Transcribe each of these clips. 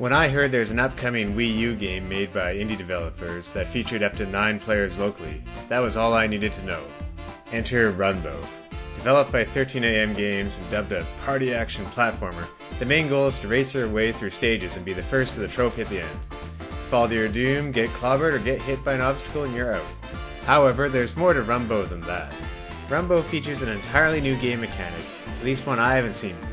When I heard there's an upcoming Wii U game made by indie developers that featured up to 9 players locally, that was all I needed to know. Enter Runbow. Developed by 13am Games and dubbed a party action platformer, the main goal is to race your way through stages and be the first to the trophy at the end. Fall to your doom, get clobbered, or get hit by an obstacle and you're out. However, there's more to Runbow than that. Runbow features an entirely new game mechanic, at least one I haven't seen before,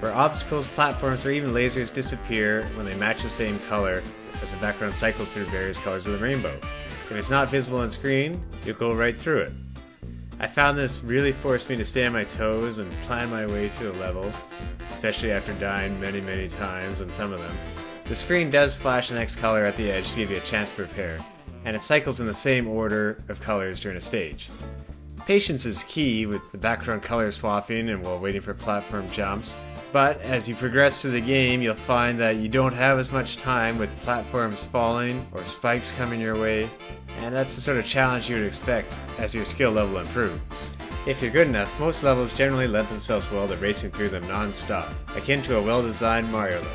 where obstacles, platforms, or even lasers disappear when they match the same color as the background cycles through various colors of the rainbow. If it's not visible on screen, you'll go right through it. I found this really forced me to stay on my toes and plan my way through the level, especially after dying many times on some of them. The screen does flash the next color at the edge to give you a chance to prepare, and it cycles in the same order of colors during a stage. Patience is key with the background color swapping and while waiting for platform jumps, but as you progress through the game you'll find that you don't have as much time with platforms falling or spikes coming your way, and that's the sort of challenge you would expect as your skill level improves. If you're good enough, most levels generally lend themselves well to racing through them non-stop, akin to a well-designed Mario level.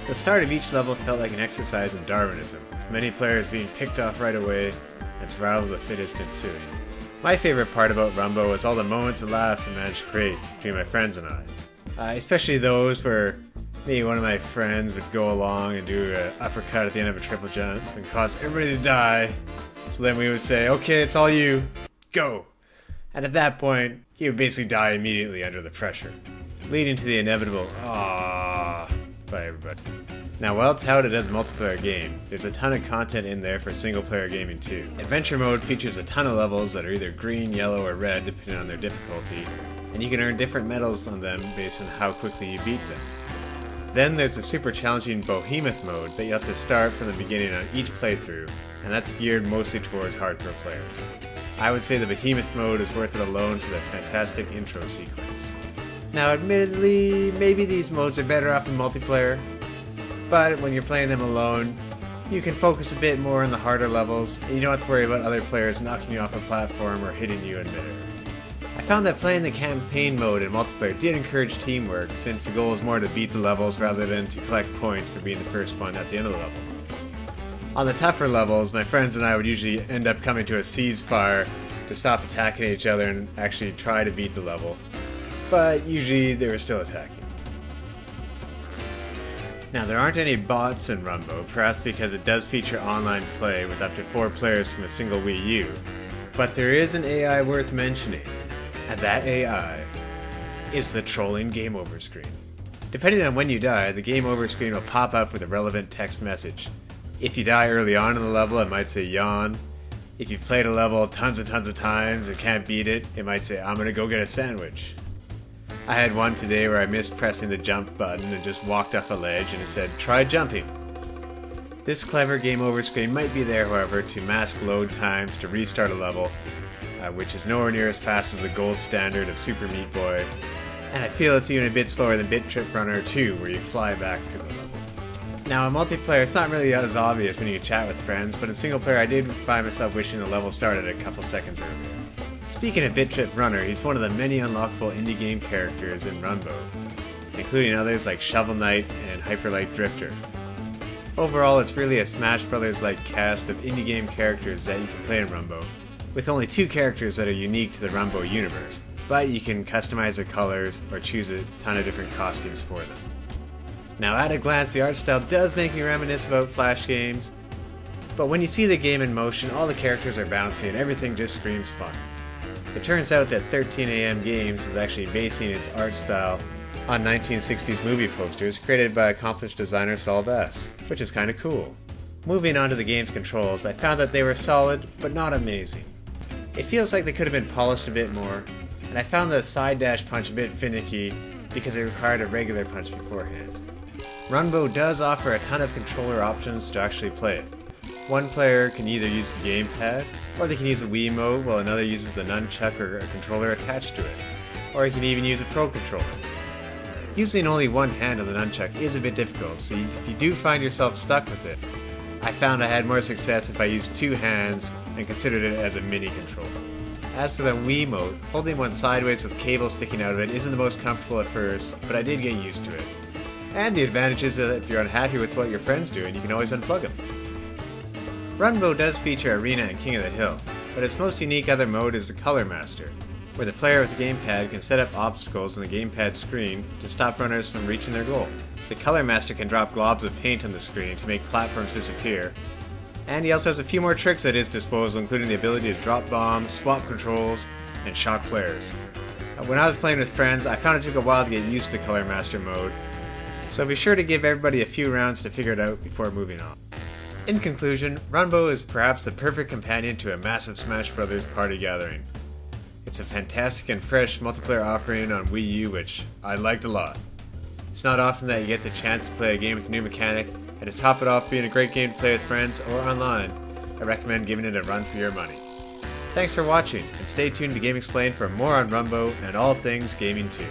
The start of each level felt like an exercise in Darwinism, with many players being picked off right away and survival of the fittest ensuing. My favorite part about Runbow was all the moments and laughs I managed to create between my friends and I. Especially those where maybe one of my friends would go along and do an uppercut at the end of a triple jump and cause everybody to die. So then we would say, okay, it's all you, go! And at that point, he would basically die immediately under the pressure, leading to the inevitable "aww" by everybody. Now, while touted as a multiplayer game, there's a ton of content in there for single-player gaming too. Adventure mode features a ton of levels that are either green, yellow, or red depending on their difficulty, and you can earn different medals on them based on how quickly you beat them. Then there's a super challenging Behemoth mode that you have to start from the beginning on each playthrough, and that's geared mostly towards hardcore players. I would say the Behemoth mode is worth it alone for the fantastic intro sequence. Now admittedly, maybe these modes are better off in multiplayer, but when you're playing them alone, you can focus a bit more on the harder levels, and you don't have to worry about other players knocking you off a platform or hitting you in midair. I found that playing the campaign mode in multiplayer did encourage teamwork, since the goal is more to beat the levels rather than to collect points for being the first one at the end of the level. On the tougher levels, my friends and I would usually end up coming to a ceasefire to stop attacking each other and actually try to beat the level, but usually they were still attacking. Now, there aren't any bots in Runbow, perhaps because it does feature online play with up to 4 players from a single Wii U, but there is an AI worth mentioning, and that AI is the trolling game over screen. Depending on when you die, the game over screen will pop up with a relevant text message. If you die early on in the level, it might say yawn. If you've played a level tons and tons of times and can't beat it, it might say I'm gonna go get a sandwich. I had one today where I missed pressing the jump button and just walked off a ledge and it said, try jumping. This clever game over screen might be there, however, to mask load times to restart a level, which is nowhere near as fast as the gold standard of Super Meat Boy, and I feel it's even a bit slower than Bit Trip Runner 2, where you fly back through the level. Now, in multiplayer, it's not really as obvious when you can chat with friends, but in single player I did find myself wishing the level started a couple seconds earlier. Speaking of Bit Trip Runner, he's one of the many unlockable indie game characters in Runbow, including others like Shovel Knight and Hyperlight Drifter. Overall, it's really a Smash Brothers-like cast of indie game characters that you can play in Runbow, with only 2 characters that are unique to the Runbow universe, but you can customize their colors or choose a ton of different costumes for them. Now, at a glance, the art style does make me reminisce about Flash games, but when you see the game in motion, all the characters are bouncy and everything just screams fun. It turns out that 13am Games is actually basing its art style on 1960s movie posters created by accomplished designer Saul Bass, which is kinda cool. Moving on to the game's controls, I found that they were solid, but not amazing. It feels like they could have been polished a bit more, and I found the side dash punch a bit finicky because it required a regular punch beforehand. Runbow does offer a ton of controller options to actually play it. One player can either use the gamepad, or they can use a Wiimote while another uses the nunchuck or a controller attached to it, or you can even use a Pro Controller. Using only one hand on the nunchuck is a bit difficult, so if you do find yourself stuck with it, I found I had more success if I used 2 hands and considered it as a mini controller. As for the Wiimote, holding one sideways with cable sticking out of it isn't the most comfortable at first, but I did get used to it. And the advantage is that if you're unhappy with what your friends do, you can always unplug them. Runbow does feature Arena and King of the Hill, but its most unique other mode is the Color Master, where the player with the gamepad can set up obstacles on the gamepad screen to stop runners from reaching their goal. The Color Master can drop globs of paint on the screen to make platforms disappear, and he also has a few more tricks at his disposal, including the ability to drop bombs, swap controls, and shock flares. When I was playing with friends, I found it took a while to get used to the Color Master mode, so be sure to give everybody a few rounds to figure it out before moving on. In conclusion, Runbow is perhaps the perfect companion to a massive Smash Bros. Party gathering. It's a fantastic and fresh multiplayer offering on Wii U, which I liked a lot. It's not often that you get the chance to play a game with a new mechanic, and to top it off being a great game to play with friends or online, I recommend giving it a run for your money. Thanks for watching, and stay tuned to GameXplain for more on Runbow and all things gaming too.